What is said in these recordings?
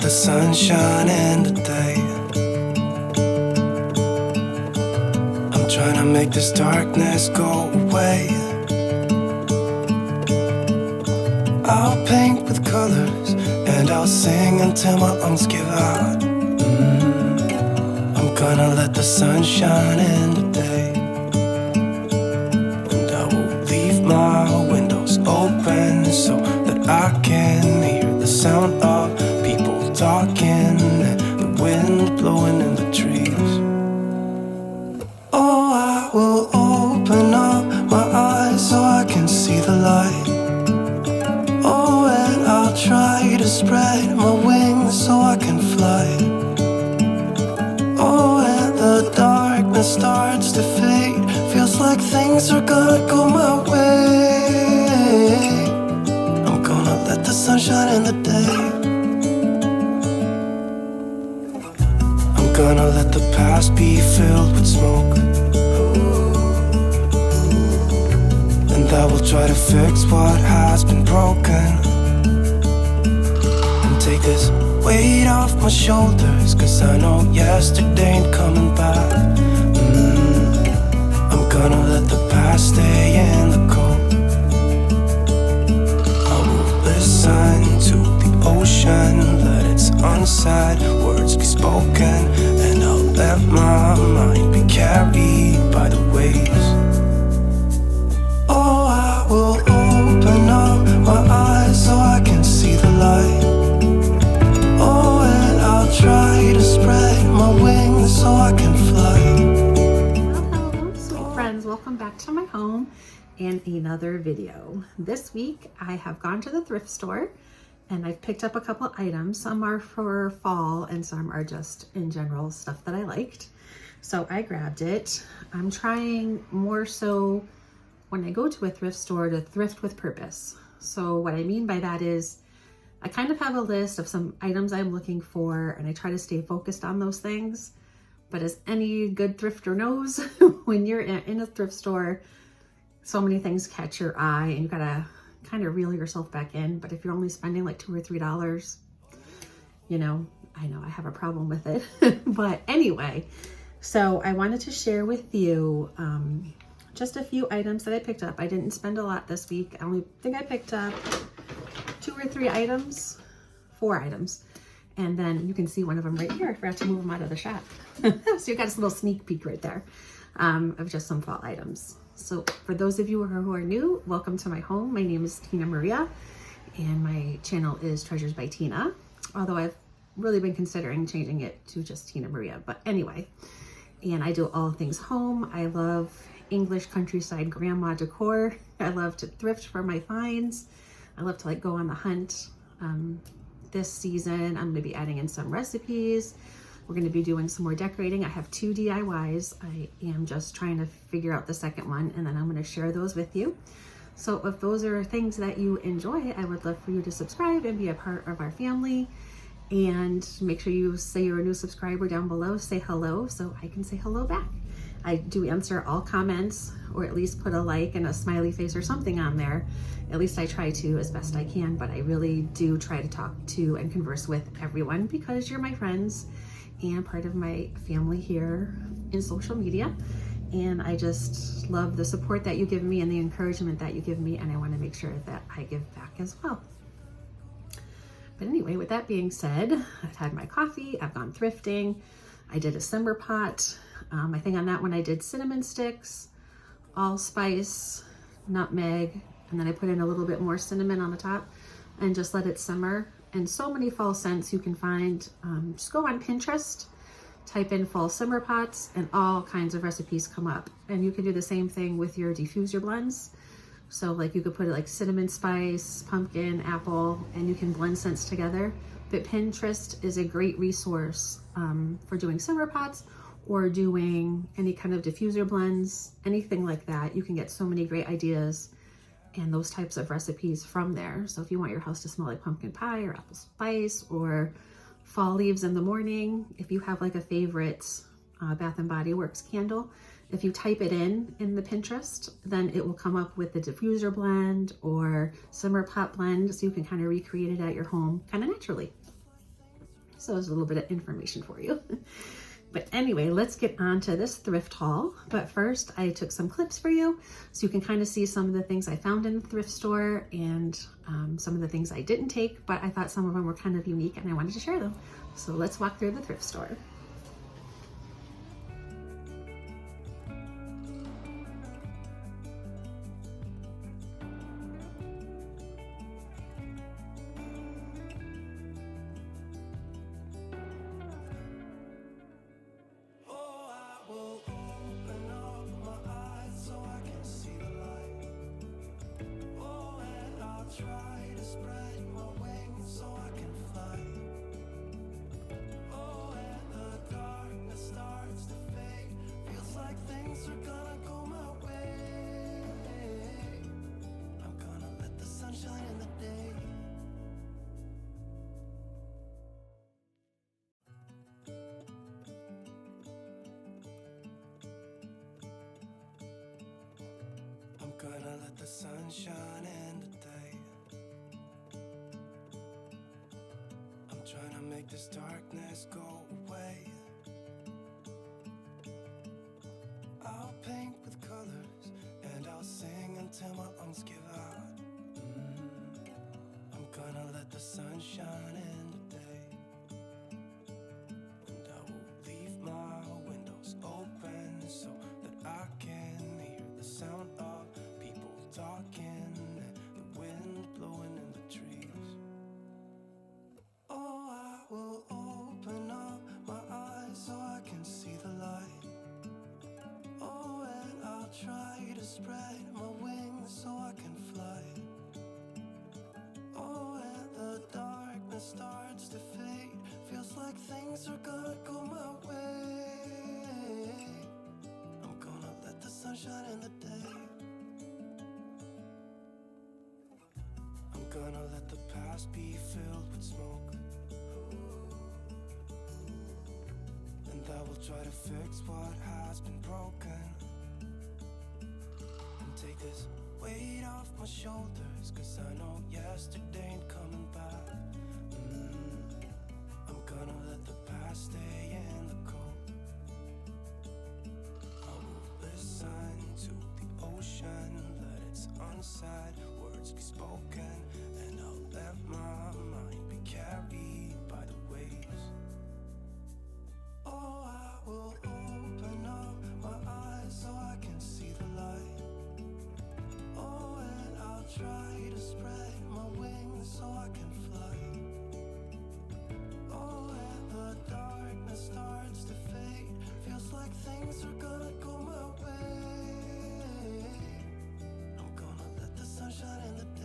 the sun shine in today. I'm trying to make this darkness go away. I'll paint with colors and I'll sing until my lungs give out. I'm gonna let the sun shine in today. And I will leave my windows open so that I can hear the sound of people talking and the wind blowing in the trees. Oh, I will open up my eyes so I can see the light. Oh, and I'll try to spread my wings so I can fly. Oh, and the darkness starts to fade. Feels like things are gonna go my way. I'm gonna let the sun shine in the day. I'm gonna let the past be filled with smoke. And I will try to fix what has been broken. And take this weight off my shoulders, 'cause I know yesterday ain't coming back. I'm gonna let the past stay in the cold. I will listen to the ocean, let its unsaid words be spoken. And I'll let my mind be carried by the waves. Oh, I will open up my eyes so I can see the light. Oh, and I'll try to spread my wings so I can fly. Hello, sweet friends. Welcome back to my home and another video. This week I have gone to the thrift store and I've picked up a couple items. Some are for fall and some are just in general stuff that I liked. So I grabbed it. I'm trying more so when I go to a thrift store to thrift with purpose. So what I mean by that is I kind of have a list of some items I'm looking for and I try to stay focused on those things. But as any good thrifter knows, when you're in a thrift store, so many things catch your eye and you gotta kind of reel yourself back in. But if you're only spending like $2 or $3, you know I have a problem with it. But anyway, so I wanted to share with you just a few items that I picked up. I didn't spend a lot this week. I only think I picked up 2 or 3 items, 4 items. And then you can see one of them right here. I forgot to move them out of the shop. So you got this little sneak peek right there of just some fall items. So for those of you who are new, welcome to my home. My name is Tina Maria and my channel is Treasures by Tina. Although I've really been considering changing it to just Tina Maria. But anyway, and I do all things home. I love English countryside grandma decor. I love to thrift for my finds. I love to like go on the hunt. This season, I'm gonna be adding in some recipes. We're gonna be doing some more decorating. I have 2 DIYs. I am just trying to figure out the second one and then I'm gonna share those with you. So if those are things that you enjoy, I would love for you to subscribe and be a part of our family. And make sure you say you're a new subscriber down below, say hello so I can say hello back. I do answer all comments, or at least put a like and a smiley face or something on there. At least I try to as best I can, but I really do try to talk to and converse with everyone because you're my friends and part of my family here in social media. And I just love the support that you give me and the encouragement that you give me, and I want to make sure that I give back as well. But anyway, with that being said, I've had my coffee, I've gone thrifting, I did a simmer pot. I think on that one I did cinnamon sticks, allspice, nutmeg, and then I put in a little bit more cinnamon on the top and just let it simmer. And so many fall scents you can find. Just go on Pinterest, type in fall simmer pots, and all kinds of recipes come up. And you can do the same thing with your diffuser blends. So like you could put it like cinnamon spice, pumpkin, apple, and you can blend scents together. But Pinterest is a great resource for doing simmer pots or doing any kind of diffuser blends, anything like that. You can get so many great ideas and those types of recipes from there. So if you want your house to smell like pumpkin pie or apple spice or fall leaves in the morning, if you have like a favorite Bath and Body Works candle, if you type it in the Pinterest, then it will come up with the diffuser blend or simmer pot blend, so you can kind of recreate it at your home kind of naturally. So there's a little bit of information for you. But anyway, let's get on to this thrift haul. But first, I took some clips for you so you can kind of see some of the things I found in the thrift store and some of the things I didn't take, but I thought some of them were kind of unique and I wanted to share them. So let's walk through the thrift store. Try to spread my wings so I can fly. Oh, and the darkness starts to fade. Feels like things are gonna go my way. I'm gonna let the sun shine in the day. I'm gonna let the sun shine in the day. Trying to make this darkness go away. I'll paint with colors and I'll sing until my lungs give out. I'm gonna let the sun shine in the day. And I will leave my windows open so that I can hear the sound of people talking and the wind blowing in the trees. Will open up my eyes so I can see the light. Oh, and I'll try to spread my wings so I can fly. Oh, and the darkness starts to fade. Feels like things are gonna go my way. I'm gonna let the sun shine in the day. I'm gonna let the past be filled with smoke. I will try to fix what has been broken and take this weight off my shoulders, 'cause I know yesterday ain't coming back. I'm gonna let the past stay in the cold. I will listen to the ocean, let its unsaid words be spoken, and I'll let my mind be carried by the waves. Oh, I will open up my eyes so I can see the light. Oh, and I'll try to spread my wings so I can fly. Oh, and the darkness starts to fade. Feels like things are gonna go my way. I'm gonna let the sun shine in the day.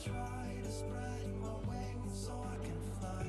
Try to spread my wings so I can fly.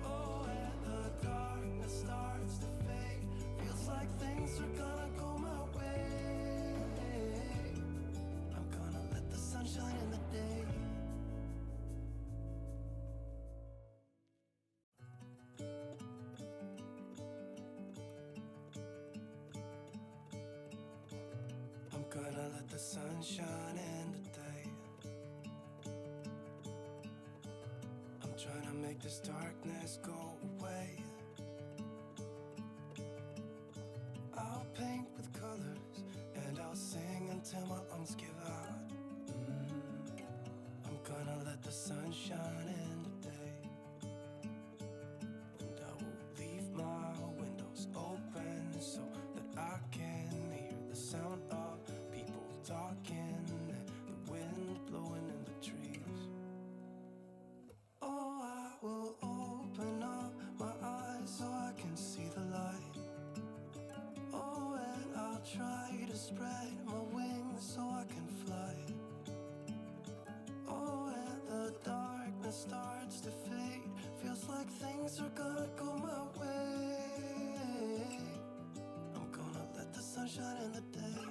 Oh, and the darkness starts to fade. Feels like things are gonna go my way. I'm gonna let the sun shine in the day. I'm gonna let the sun shine in the day. Trying to make this darkness go away. I'll paint with colors and I'll sing until my lungs give out. I'm gonna let the sun shine in the day. And I will leave my windows open so that I can hear the sound of people talking and the wind blowing in the trees. Will open up my eyes so I can see the light. Oh, and I'll try to spread my wings so I can fly. like things are gonna go my way. I'm gonna let the sun shine in the day.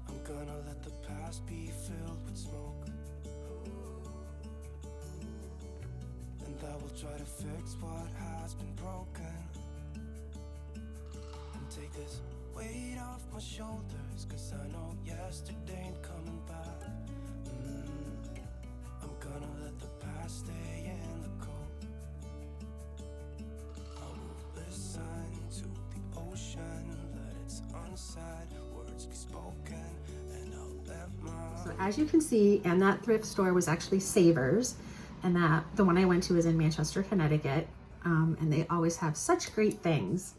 I'm gonna let the past be filled with smoke, and I will try to fix what has been broken, and take this weight off my shoulders, 'cause I know yesterday ain't coming back. I'm gonna let the past stay in the cold. I will listen to the ocean, let its unsaid words be spoken, and I'll let my... So as you can see, and that thrift store was actually Savers, and that the one I went to is in Manchester, Connecticut, and they always have such great things.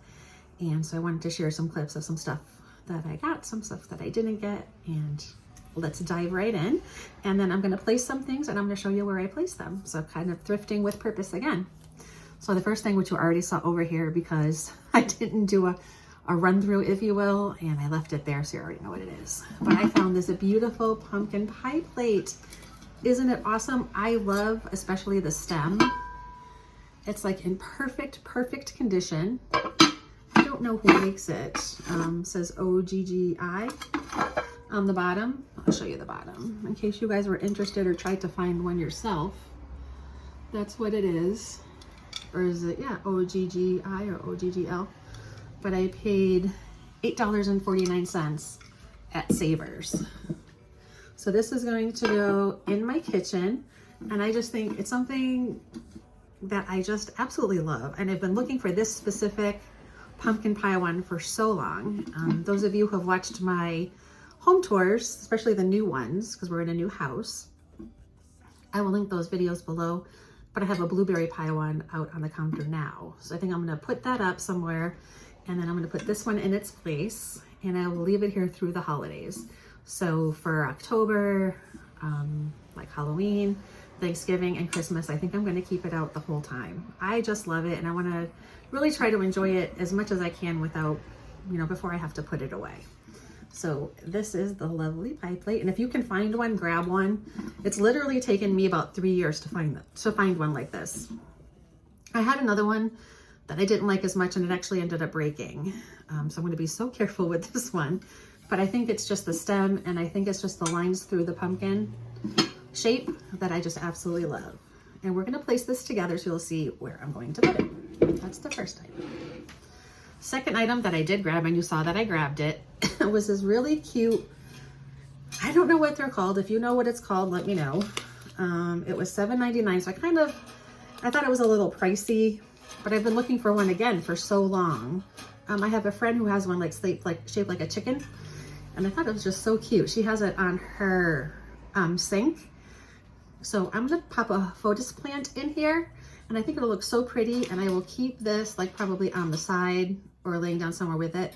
And so I wanted to share some clips of some stuff that I got, some stuff that I didn't get, and let's dive right in. And then I'm going to place some things and I'm going to show you where I place them. So kind of thrifting with purpose again. So the first thing, which you already saw over here because I didn't do a run through, if you will, and I left it there so you already know what it is. But I found this beautiful pumpkin pie plate. Isn't it awesome? I love especially the stem. It's like in perfect condition. I don't know who makes it. Says OGGI on the bottom. I'll show you the bottom in case you guys were interested or tried to find one yourself. That's what it is. Or is it, yeah, OGGI or OGGL. But I paid $8.49 at Savers. So this is going to go in my kitchen. And I just think it's something that I just absolutely love. And I've been looking for this specific pumpkin pie one for so long. Those of you who have watched my home tours, especially the new ones, because we're in a new house, I will link those videos below, but I have a blueberry pie one out on the counter now. So I think I'm gonna put that up somewhere, and then I'm gonna put this one in its place, and I will leave it here through the holidays. So for October, like Halloween, Thanksgiving, and Christmas, I think I'm gonna keep it out the whole time. I just love it, and I wanna really try to enjoy it as much as I can without, you know, before I have to put it away. So this is the lovely pie plate, and if you can find one, grab one. It's literally taken me about 3 years to find one like this. I had another one that I didn't like as much, and it actually ended up breaking. So I'm going to be so careful with this one. But I think it's just the stem, and I think it's just the lines through the pumpkin shape that I just absolutely love. And we're going to place this together so you'll see where I'm going to put it. That's the first item. Second item that I did grab, and you saw that I grabbed it, was this really cute, I don't know what they're called. If you know what it's called, let me know. It was $7.99, so I thought it was a little pricey, but I've been looking for one again for so long. I have a friend who has one shaped like a chicken, and I thought it was just so cute. She has it on her sink. So I'm gonna pop a photos plant in here, and I think it'll look so pretty, and I will keep this like probably on the side or laying down somewhere with it.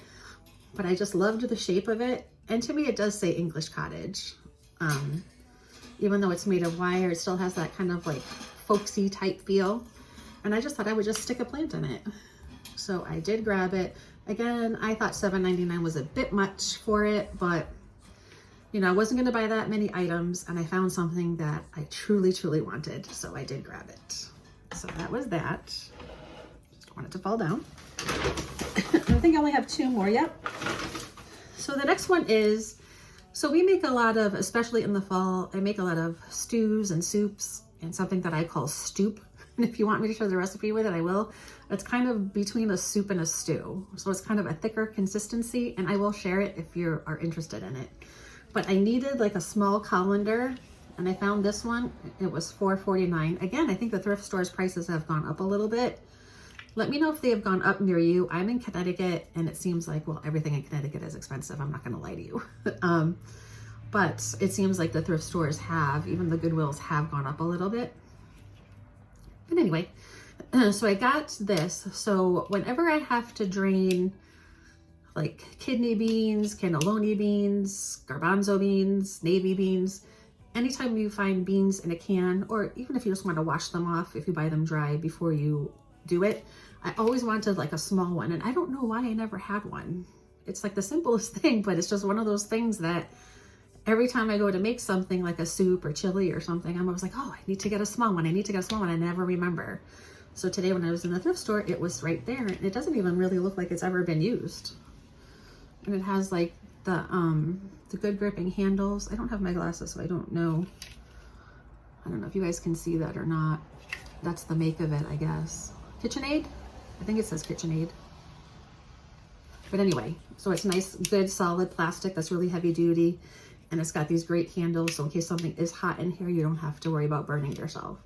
But I just loved the shape of it. And to me, it does say English cottage. Even though it's made of wire, it still has that kind of like folksy type feel. And I just thought I would just stick a plant in it. So I did grab it. Again, I thought $7.99 was a bit much for it, but you know, I wasn't gonna buy that many items, and I found something that I truly, truly wanted. So I did grab it. So that was that. Just don't want it to fall down. I think I only have 2 more. Yep. So the next one is, so we make a lot of, especially in the fall, I make a lot of stews and soups, and something that I call stoop. And if you want me to share the recipe with it, I will. It's kind of between a soup and a stew. So it's kind of a thicker consistency, and I will share it if you are interested in it. But I needed like a small colander, and I found this one. It was $4.49. Again, I think the thrift store's prices have gone up a little bit. Let me know if they have gone up near you. I'm in Connecticut, and it seems like, well, everything in Connecticut is expensive. I'm not going to lie to you. But it seems like the thrift stores have, even the Goodwills have gone up a little bit. But anyway, so I got this. So whenever I have to drain like kidney beans, cannelloni beans, garbanzo beans, navy beans, anytime you find beans in a can, or even if you just want to wash them off, if you buy them dry before you do it, I always wanted like a small one, and I don't know why I never had one. It's like the simplest thing, but it's just one of those things that every time I go to make something like a soup or chili or something, I'm always like, oh, I need to get a small one. I need to get a small one. I never remember. So today when I was in the thrift store, it was right there. And it doesn't even really look like it's ever been used. And it has like the good gripping handles. I don't have my glasses, so I don't know. I don't know if you guys can see that or not. That's the make of it, I guess. KitchenAid? I think it says KitchenAid. But anyway, so it's nice, good, solid plastic that's really heavy duty. And it's got these great handles, so in case something is hot in here, you don't have to worry about burning yourself.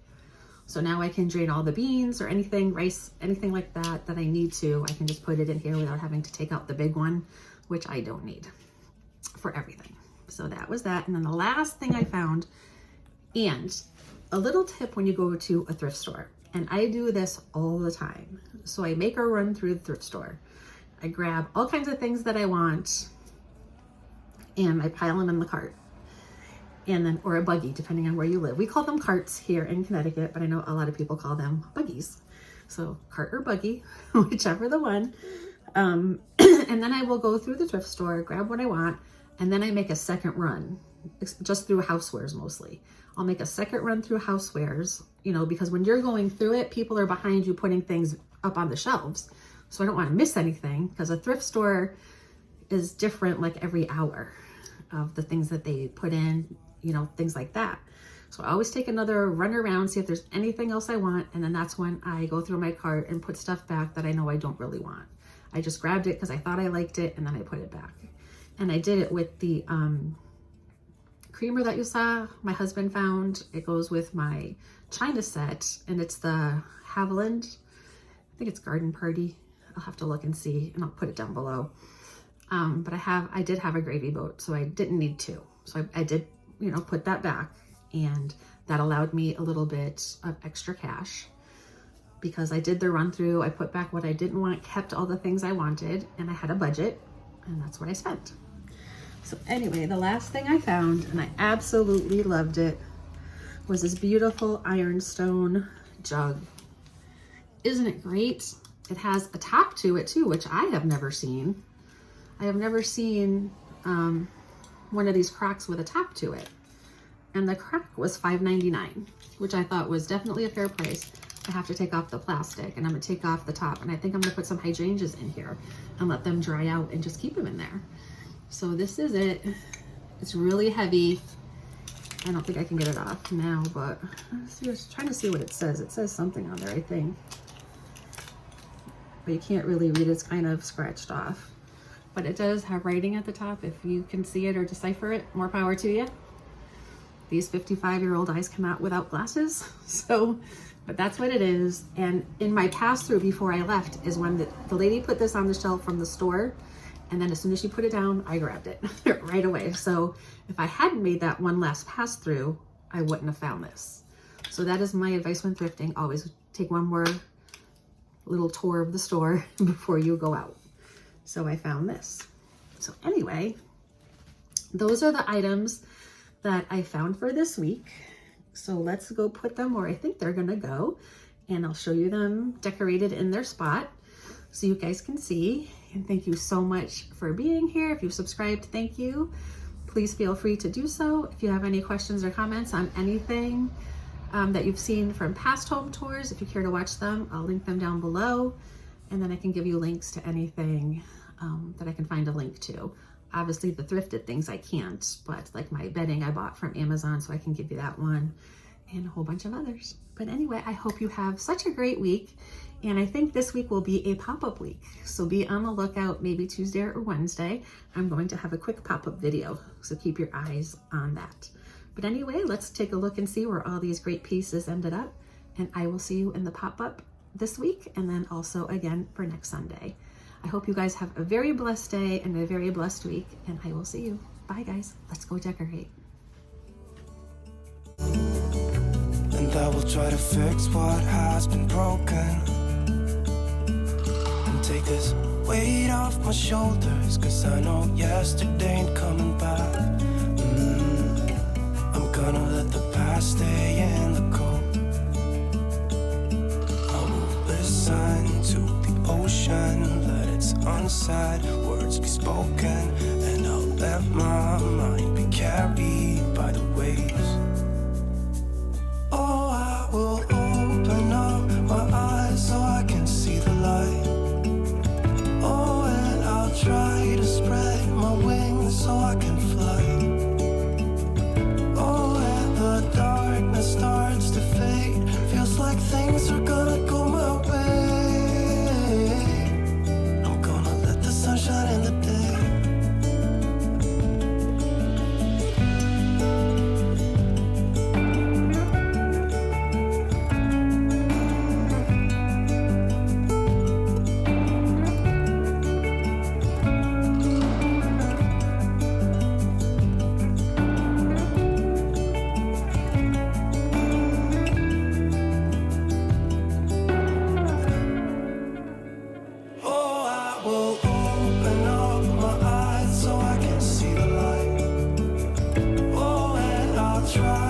So now I can drain all the beans or anything, rice, anything like that that I need to. I can just put it in here without having to take out the big one, which I don't need for everything. So that was that. And then the last thing I found, and a little tip when you go to a thrift store, and I do this all the time. So I make a run through the thrift store. I grab all kinds of things that I want and I pile them in the cart. And then, or a buggy, depending on where you live. We call them carts here in Connecticut, but I know a lot of people call them buggies. So cart or buggy, whichever the one. And then I will go through the thrift store, grab what I want, and then I make a second run, just through housewares mostly. I'll make a second run through housewares, you know, because when you're going through it, people are behind you putting things up on the shelves. So I don't want to miss anything, because a thrift store is different like every hour of the things that they put in, you know, things like that. So I always take another run around, see if there's anything else I want, and then that's when I go through my cart and put stuff back that I know I don't really want. I just grabbed it because I thought I liked it, and then I put it back. And I did it with the creamer that you saw my husband found. It goes with my china set, and it's the Haviland, I think it's Garden Party. I'll have to look and see, and I'll put it down below. But I did have a gravy boat, so I didn't need two. So I did, you know, put that back, and that allowed me a little bit of extra cash because I did the run through. I put back what I didn't want, kept all the things I wanted, and I had a budget, and that's what I spent. So anyway, the last thing I found, and I absolutely loved it, was this beautiful ironstone jug. Isn't it great? It has a top to it too, which I have never seen. I have never seen one of these crocks with a top to it. And the crock was $5.99, which I thought was definitely a fair price. I have to take off the plastic, and I'm gonna take off the top, and I think I'm gonna put some hydrangeas in here and let them dry out and just keep them in there. So this is it. It's really heavy. I don't think I can get it off now, but I was trying to see what it says. It says something on there, I think. But you can't really read it. It's kind of scratched off. But it does have writing at the top. If you can see it or decipher it, more power to you. These 55-year-old eyes come out without glasses. So, but that's what it is. And in my pass-through before I left is when the lady put this on the shelf from the store. And then as soon as she put it down, I grabbed it right away. So if I hadn't made that one last pass-through, I wouldn't have found this. So that is my advice when thrifting. Always take one more little tour of the store before you go out. So I found this. So anyway, those are the items that I found for this week. So let's go put them where I think they're gonna go, and I'll show you them decorated in their spot so you guys can see. And thank you so much for being here. If you've subscribed, thank you. Please feel free to do so. If you have any questions or comments on anything that you've seen from past home tours, if you care to watch them, I'll link them down below, and then I can give you links to anything that I can find a link to. Obviously the thrifted things I can't, but like my bedding I bought from Amazon, so I can give you that one and a whole bunch of others. But anyway, I hope you have such a great week, and I think this week will be a pop-up week, so be on the lookout. Maybe Tuesday or Wednesday I'm going to have a quick pop-up video, so keep your eyes on that. But anyway, let's take a look and see where all these great pieces ended up, and I will see you in the pop-up this week, and then also again for next Sunday. I hope you guys have a very blessed day and a very blessed week, and I will see you. Bye guys, let's go decorate. And I will try to fix what has been broken and take this weight off my shoulders, 'cause I know yesterday ain't coming back. I'm gonna let the past stay in the cold. I will listen to the ocean, let its unsaid words be spoken, and I'll let let my mind be carried by the waves. Oh, I will open up my eyes so I can see the light. Oh, and I'll try to spread my wings so I can fly. Oh, and the darkness starts to fade. Feels like things are gonna go my way. I'm gonna let the sun shine in the day. Try